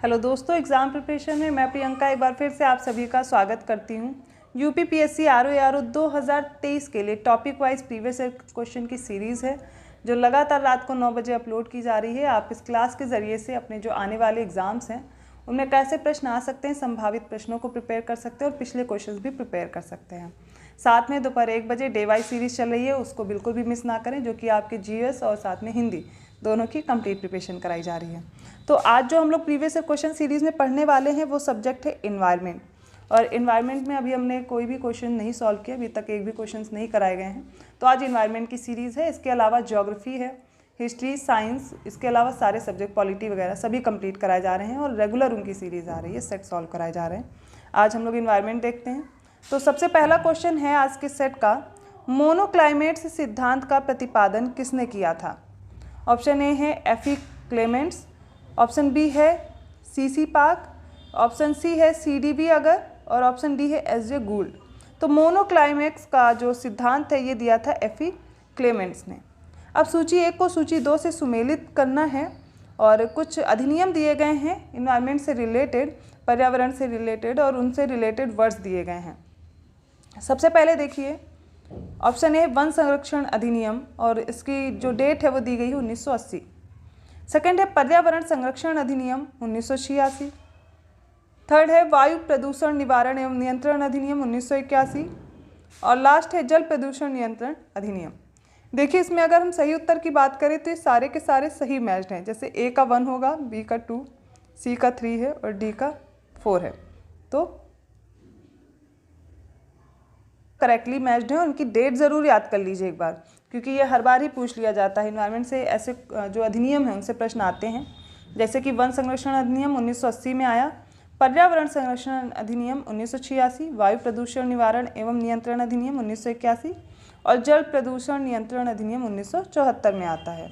Hello दोस्तों, exam preparation में मैं प्रियंका एक बार फिर से आप सभी का स्वागत करती हूँ। यूपीपीएससी आरओ 2023 के लिए टॉपिक वाइज प्रीवियस क्वेश्चन की सीरीज़ है जो लगातार रात को 9 बजे अपलोड की जा रही है। आप इस क्लास के ज़रिए से अपने जो आने वाले एग्ज़ाम्स हैं उनमें कैसे प्रश्न आ सकते हैं, संभावित प्रश्नों को प्रिपेयर कर सकते हैं और पिछले क्वेश्चन भी प्रिपेयर कर सकते हैं। साथ में दोपहर 1 बजे डे वाइज सीरीज़ चल रही है, उसको बिल्कुल भी मिस ना करें, जो कि आपके जीएस और साथ में हिंदी दोनों की कंप्लीट प्रिपरेशन कराई जा रही है। तो आज जो हम लोग प्रीवियस क्वेश्चन सीरीज़ में पढ़ने वाले हैं वो सब्जेक्ट है इन्वायरमेंट। और इन्वायरमेंट में अभी हमने कोई भी क्वेश्चन नहीं सॉल्व किया, अभी तक एक भी क्वेश्चंस नहीं कराए गए हैं। तो आज इन्वायरमेंट की सीरीज़ है। इसके अलावा ज्योग्राफी है, हिस्ट्री, साइंस, इसके अलावा सारे सब्जेक्ट, पॉलिटी वगैरह सभी कंप्लीट कराए जा रहे हैं और रेगुलर उनकी सीरीज़ आ रही है, सेट सॉल्व कराए जा रहे हैं। आज हम लोग इन्वायरमेंट देखते हैं। तो सबसे पहला क्वेश्चन है आज के सेट का, मोनोक्लाइमेट्स सिद्धांत का प्रतिपादन किसने किया था? ऑप्शन ए है एफी क्लेमेंट्स, ऑप्शन बी है सीसी पार्क, ऑप्शन सी है सीडीबी अगर, और ऑप्शन डी है एसजे गूल्ड। तो मोनोक्लाइमेक्स का जो सिद्धांत है ये दिया था एफी क्लेमेंट्स ने। अब सूची 1 को सूची 2 से सुमेलित करना है और कुछ अधिनियम दिए गए हैं इन्वायरमेंट से रिलेटेड, पर्यावरण से रिलेटेड, और उनसे रिलेटेड वर्ड्स दिए गए हैं। सबसे पहले देखिए ऑप्शन ए वन संरक्षण अधिनियम, और इसकी जो डेट है वो दी गई है 1980। सेकंड है पर्यावरण संरक्षण अधिनियम 1986। थर्ड है वायु प्रदूषण निवारण एवं नियंत्रण अधिनियम 1981। और लास्ट है जल प्रदूषण नियंत्रण अधिनियम। देखिए इसमें अगर हम सही उत्तर की बात करें तो ये सारे के सारे सही मैच्ड हैं। जैसे ए का 1 होगा, बी का 2, सी का 3 है और डी का 4 है, तो करेक्टली मैच्ड है। उनकी डेट ज़रूर याद कर लीजिए एक बार, क्योंकि ये हर बार ही पूछ लिया जाता है। इन्वायरमेंट से ऐसे जो अधिनियम हैं उनसे प्रश्न आते हैं, जैसे कि वन संरक्षण अधिनियम 1980 में आया, पर्यावरण संरक्षण अधिनियम 1986, वायु प्रदूषण निवारण एवं नियंत्रण अधिनियम 1981 और जल प्रदूषण नियंत्रण अधिनियम 1974 में आता है।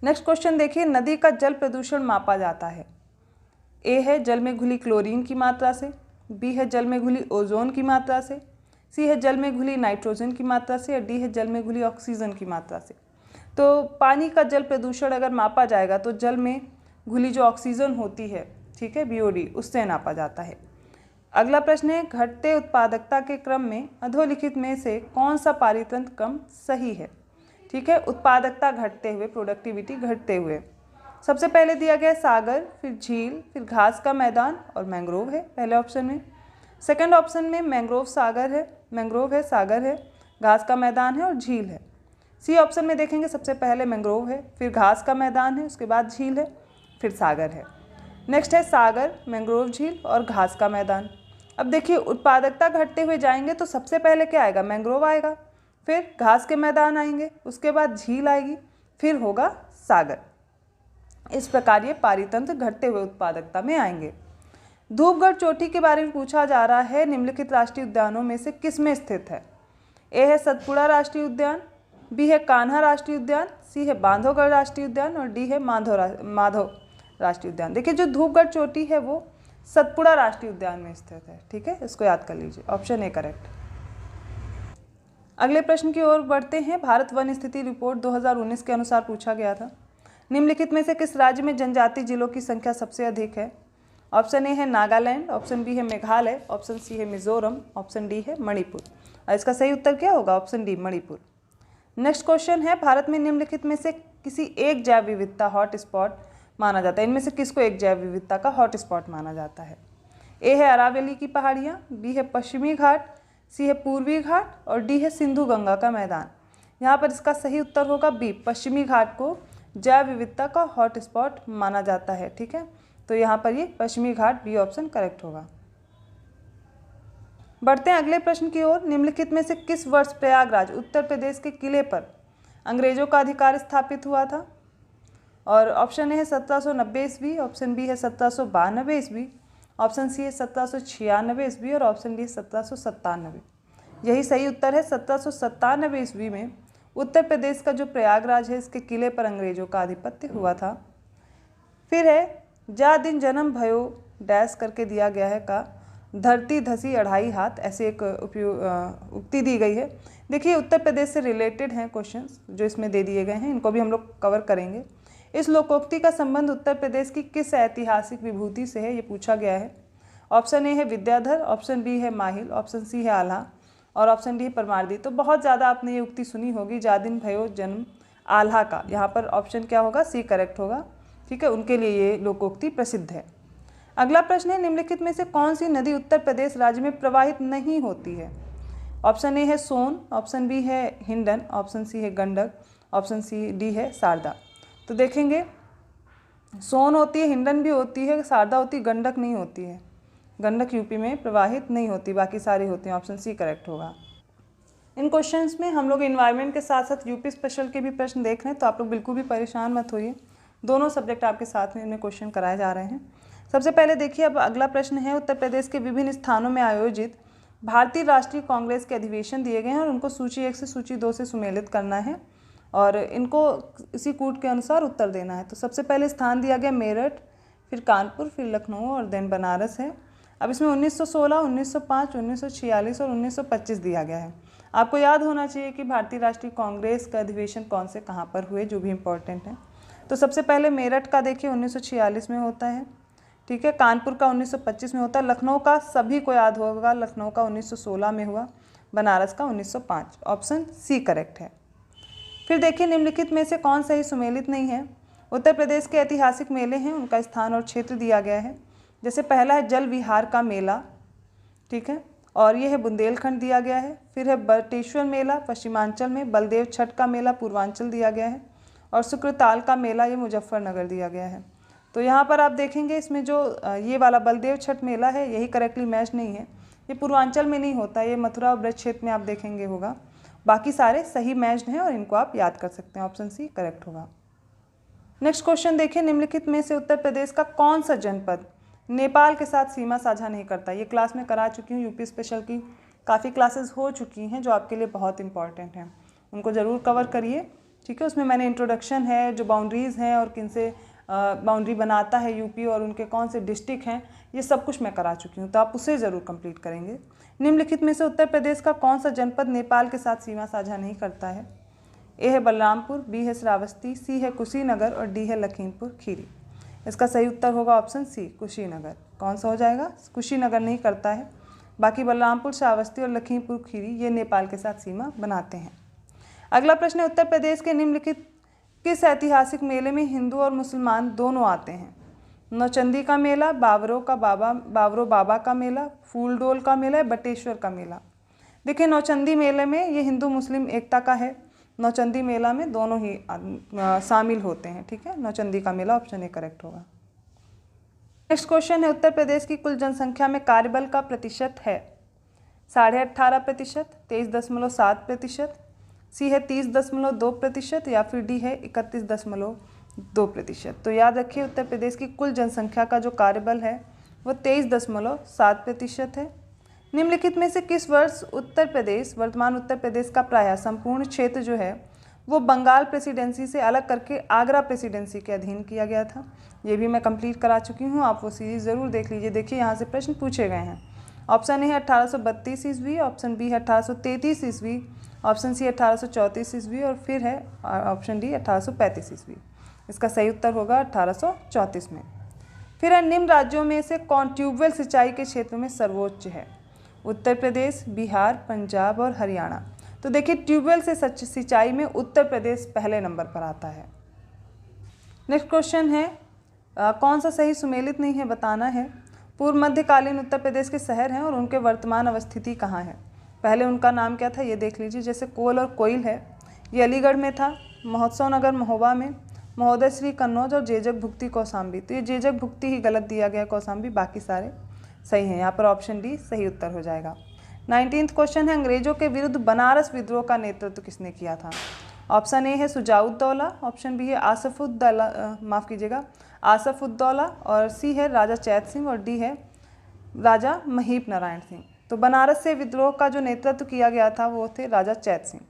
नेक्स्ट क्वेश्चन देखिए, नदी का जल प्रदूषण मापा जाता है। ए है जल में घुली क्लोरीन की मात्रा से, बी है जल में घुली ओजोन की मात्रा से, सी है जल में घुली नाइट्रोजन की मात्रा से, और डी है जल में घुली ऑक्सीजन की मात्रा से। तो पानी का जल प्रदूषण अगर मापा जाएगा तो जल में घुली जो ऑक्सीजन होती है, ठीक है, बीओडी, उससे नापा जाता है। अगला प्रश्न है, घटते उत्पादकता के क्रम में अधोलिखित में से कौन सा पारितंत्र क्रम सही है? ठीक है, उत्पादकता घटते हुए, प्रोडक्टिविटी घटते हुए। सबसे पहले दिया गया सागर, फिर झील, फिर घास का मैदान और मैंग्रोव है पहले ऑप्शन में। सेकंड ऑप्शन में मैंग्रोव है, सागर है, घास का मैदान है और झील है। सी ऑप्शन में देखेंगे सबसे पहले मैंग्रोव है, फिर घास का मैदान है, उसके बाद झील है, फिर सागर है। नेक्स्ट है सागर, मैंग्रोव, झील और घास का मैदान। अब देखिए उत्पादकता घटते हुए जाएंगे तो सबसे पहले क्या आएगा? मैंग्रोव आएगा, फिर घास के मैदान आएंगे, उसके बाद झील आएगी, फिर होगा सागर। इस प्रकार ये पारितंत्र घटते हुए उत्पादकता में आएंगे। धूपगढ़ चोटी के बारे में पूछा जा रहा है, निम्नलिखित राष्ट्रीय उद्यानों में से किस में स्थित है? ए है सतपुड़ा राष्ट्रीय उद्यान, बी है कान्हा राष्ट्रीय उद्यान, सी है बांधवगढ़ राष्ट्रीय उद्यान और डी है माधव राष्ट्रीय उद्यान। देखिए जो धूपगढ़ चोटी है वो सतपुड़ा राष्ट्रीय उद्यान में स्थित है, ठीक है, इसको याद कर लीजिए, ऑप्शन ए करेक्ट। अगले प्रश्न की ओर बढ़ते हैं। भारत वन स्थिति रिपोर्ट 2019 के अनुसार पूछा गया था, निम्नलिखित में से किस राज्य में जनजातीय जिलों की संख्या सबसे अधिक है? ऑप्शन ए है नागालैंड, ऑप्शन बी है मेघालय, ऑप्शन सी है मिजोरम, ऑप्शन डी है मणिपुर। और इसका सही उत्तर क्या होगा? Option D Manipur. Next question है, भारत में निम्नलिखित में से किसी एक जैव विविधता हॉट स्पॉट माना जाता है? इनमें से किसको एक जैव विविधता का हॉट स्पॉट माना जाता है? ए है अरावली की पहाड़ियाँ, बी है पश्चिमी घाट, सी है पूर्वी घाट और डी है सिंधु गंगा का मैदान। यहाँ पर इसका सही उत्तर होगा बी, पश्चिमी घाट को जैव विविधता का हॉट स्पॉट माना जाता है, ठीक है। तो यहाँ पर ये पश्चिमी घाट, बी ऑप्शन करेक्ट होगा। बढ़ते हैं अगले प्रश्न की ओर। निम्नलिखित में से किस वर्ष प्रयागराज उत्तर प्रदेश के किले पर अंग्रेजों का अधिकार स्थापित हुआ था? और ऑप्शन ए है 1790 ईस्वी, ऑप्शन बी है 1792 ईस्वी, ऑप्शन सी है 1796 ईस्वी और ऑप्शन डी है 1797। यही सही उत्तर है, 1797 ईस्वी में उत्तर प्रदेश का जो प्रयागराज है इसके किले पर अंग्रेजों का आधिपत्य हुआ था। फिर है जा दिन जन्म भयो डैश करके दिया गया है का धरती धसी 2.5 हाथ, ऐसे एक उक्ति दी गई है। देखिए उत्तर प्रदेश से रिलेटेड हैं क्वेश्चंस जो इसमें दे दिए गए हैं, इनको भी हम लोग कवर करेंगे। इस लोकोक्ति का संबंध उत्तर प्रदेश की किस ऐतिहासिक विभूति से है, ये पूछा गया है। ऑप्शन ए है विद्याधर, ऑप्शन बी है माहिल, ऑप्शन सी है आल्हा और ऑप्शन डी है परमार्दी। तो बहुत ज़्यादा आपने ये उक्ति सुनी होगी, जादिन भयो जन्म आल्हा का। यहाँ पर ऑप्शन क्या होगा, सी करेक्ट होगा। ठीक है, उनके लिए ये लोकोक्ति प्रसिद्ध है। अगला प्रश्न है, निम्नलिखित में से कौन सी नदी उत्तर प्रदेश राज्य में प्रवाहित नहीं होती है। ऑप्शन ए है सोन, ऑप्शन बी है हिंडन, ऑप्शन सी है गंडक, ऑप्शन सी डी है शारदा। तो देखेंगे, सोन होती है, हिंडन भी होती है, शारदा होती है, गंडक नहीं होती है। गंडक यूपी में प्रवाहित नहीं होती, बाकी सारी होती हैं। ऑप्शन सी करेक्ट होगा। इन क्वेश्चंस में हम लोग इन्वायरमेंट के साथ साथ यूपी स्पेशल के भी प्रश्न देख रहे हैं, तो आप लोग बिल्कुल भी परेशान मत होइए। दोनों सब्जेक्ट आपके साथ में इन्हें क्वेश्चन कराए जा रहे हैं। सबसे पहले देखिए, अब अगला प्रश्न है, उत्तर प्रदेश के विभिन्न स्थानों में आयोजित भारतीय राष्ट्रीय कांग्रेस के अधिवेशन दिए गए हैं और उनको सूची 1 से सूची 2 से सुमेलित करना है और इनको इसी कूट के अनुसार उत्तर देना है। तो सबसे पहले स्थान दिया गया मेरठ, फिर कानपुर, फिर लखनऊ और देन बनारस है। अब इसमें 1916, 1905, 1946 और 1925 दिया गया है। आपको याद होना चाहिए कि भारतीय राष्ट्रीय कांग्रेस का अधिवेशन कौन से कहाँ पर हुए, जो भी इम्पोर्टेंट है। तो सबसे पहले मेरठ का देखिए 1946 में होता है। ठीक है, कानपुर का 1925 में होता है, लखनऊ का सभी को याद होगा, लखनऊ का 1916 में हुआ, बनारस का 1905। ऑप्शन सी करेक्ट है। फिर देखिए, निम्नलिखित में से कौन सही सुमेलित नहीं है। उत्तर प्रदेश के ऐतिहासिक मेले हैं, उनका स्थान और क्षेत्र दिया गया है। जैसे पहला है जल विहार का मेला, ठीक है, और ये है बुंदेलखंड दिया गया है। फिर है बटेश्वर मेला पश्चिमांचल में, बलदेव छठ का मेला पूर्वांचल दिया गया है और शुक्रताल का मेला ये मुजफ्फरनगर दिया गया है। तो यहाँ पर आप देखेंगे, इसमें जो ये वाला बलदेव छठ मेला है यही करेक्टली मैच नहीं है, ये पूर्वांचल में नहीं होता, ये मथुरा और ब्रज क्षेत्र में आप देखेंगे होगा। बाकी सारे सही मैच्ड हैं और इनको आप याद कर सकते हैं। ऑप्शन सी करेक्ट होगा। नेक्स्ट क्वेश्चन देखिए, निम्नलिखित में से उत्तर प्रदेश का कौन सा जनपद नेपाल के साथ सीमा साझा नहीं करता। ये क्लास में करा चुकी हूँ, यूपी स्पेशल की काफ़ी क्लासेस हो चुकी हैं जो आपके लिए बहुत इंपॉर्टेंट हैं, उनको ज़रूर कवर करिए। ठीक है, उसमें मैंने इंट्रोडक्शन है, जो बाउंड्रीज़ हैं और किन से बाउंड्री बनाता है यूपी और उनके कौन से डिस्ट्रिक्ट हैं, ये सब कुछ मैं करा चुकी हूँ, तो आप उसे ज़रूर कंप्लीट करेंगे। निम्नलिखित में से उत्तर प्रदेश का कौन सा जनपद नेपाल के साथ सीमा साझा नहीं करता है। ए है बलरामपुर, बी है श्रावस्ती, सी है कुशीनगर और डी है लखीमपुर खीरी। इसका सही उत्तर होगा ऑप्शन सी कुशीनगर। कौन सा हो जाएगा, कुशीनगर नहीं करता है, बाकी बलरामपुर, श्रावस्ती और लखीमपुर खीरी ये नेपाल के साथ सीमा बनाते हैं। अगला प्रश्न है, उत्तर प्रदेश के निम्नलिखित किस ऐतिहासिक मेले में हिंदू और मुसलमान दोनों आते हैं। नौचंदी का मेला, बावरो बाबा का मेला, फूलडोल का मेला, बटेश्वर का मेला। देखिए, नौचंदी मेले में ये हिंदू मुस्लिम एकता का है, नौचंदी मेला में दोनों ही शामिल होते हैं। ठीक है, नौचंदी का मेला ऑप्शन ए करेक्ट होगा। नेक्स्ट क्वेश्चन है, उत्तर प्रदेश की कुल जनसंख्या में कार्यबल का प्रतिशत है 18.5%, 23.7%, सी है 30.2% या फिर डी है 31.2%। तो याद रखिए, उत्तर प्रदेश की कुल जनसंख्या का जो कार्यबल है वो 23.7% है। निम्नलिखित में से किस वर्ष वर्तमान उत्तर प्रदेश का प्रायः संपूर्ण क्षेत्र जो है वो बंगाल प्रेसिडेंसी से अलग करके आगरा प्रेसिडेंसी के अधीन किया गया था। ये भी मैं कंप्लीट करा चुकी हूँ, आप वो सीरीज ज़रूर देख लीजिए। देखिए, यहाँ से प्रश्न पूछे गए हैं। ऑप्शन ए है 1832 ईस्वी, ऑप्शन बी है 1833 ईस्वी, ऑप्शन सी 1834 ईस्वी और फिर है ऑप्शन डी 1835 ईस्वी। इसका सही उत्तर होगा 1834 में। फिर है, निम्न राज्यों में से कौन ट्यूबवेल सिंचाई के क्षेत्र में सर्वोच्च है। उत्तर प्रदेश, बिहार, पंजाब और हरियाणा। तो देखिए, ट्यूबवेल से सिंचाई में उत्तर प्रदेश पहले नंबर पर आता है। नेक्स्ट क्वेश्चन है, कौन सा सही सुमेलित नहीं है बताना है। पूर्व मध्यकालीन उत्तर प्रदेश के शहर हैं और उनके वर्तमान अवस्थिति कहाँ है। पहले उनका नाम क्या था ये देख लीजिए। जैसे कोल और कोयल है, ये अलीगढ़ में था, महोत्सव नगर महोबा में, महोदय श्री कन्नौज और जेजक भुक्ति कौशाम्बी। तो ये जेजक भुक्ति ही गलत दिया गया, कौशाम्बी बाकी सारे सही हैं। यहाँ पर ऑप्शन डी सही उत्तर हो जाएगा। 19th क्वेश्चन है, अंग्रेजों के विरुद्ध बनारस विद्रोह का नेतृत्व किसने किया था। ऑप्शन ए है सुजाउद्दौला, ऑप्शन बी है आसफुद्दौला और सी है राजा चैत सिंह और डी है राजा महीप नारायण सिंह। तो बनारस से विद्रोह का जो नेतृत्व किया गया था वो थे राजा चैत सिंह।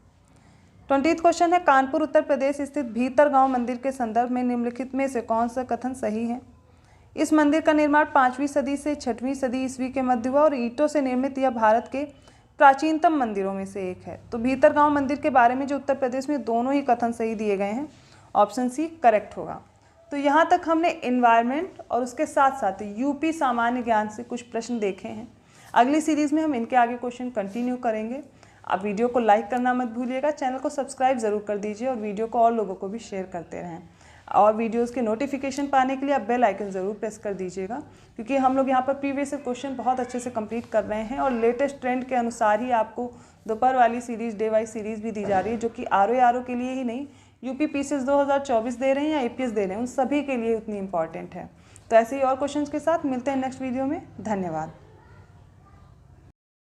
20th क्वेश्चन है, कानपुर उत्तर प्रदेश स्थित भीतरगांव मंदिर के संदर्भ में निम्नलिखित में से कौन सा कथन सही है। इस मंदिर का निर्माण 5वीं सदी से 6वीं सदी ईस्वी के मध्य हुआ और ईंटों से निर्मित यह भारत के प्राचीनतम मंदिरों में से एक है। तो भीतरगांव मंदिर के बारे में जो उत्तर प्रदेश में दोनों ही कथन सही दिए गए हैं, ऑप्शन सी करेक्ट होगा। तो यहाँ तक हमने इन्वायरमेंट और उसके साथ साथ यूपी सामान्य ज्ञान से कुछ प्रश्न देखे हैं। अगली सीरीज़ में हम इनके आगे क्वेश्चन कंटिन्यू करेंगे। आप वीडियो को लाइक करना मत भूलिएगा, चैनल को सब्सक्राइब ज़रूर कर दीजिए और वीडियो को और लोगों को भी शेयर करते रहें। और वीडियोस के नोटिफिकेशन पाने के लिए आप बेल आइकन ज़रूर प्रेस कर दीजिएगा, क्योंकि हम लोग यहाँ पर प्रीवियस क्वेश्चन बहुत अच्छे से कंप्लीट कर रहे हैं और लेटेस्ट ट्रेंड के अनुसार ही आपको दोपहर वाली सीरीज़, डे वाइज सीरीज़ भी दी जा रही है, जो कि आरओ के लिए ही नहीं, यूपी पीसीएस 2024 दे रहे हैं या एपीएस दे रहे हैं, उन सभी के लिए उतनी इंपॉर्टेंट है। तो ऐसे ही और क्वेश्चंस के साथ मिलते हैं नेक्स्ट वीडियो में। धन्यवाद।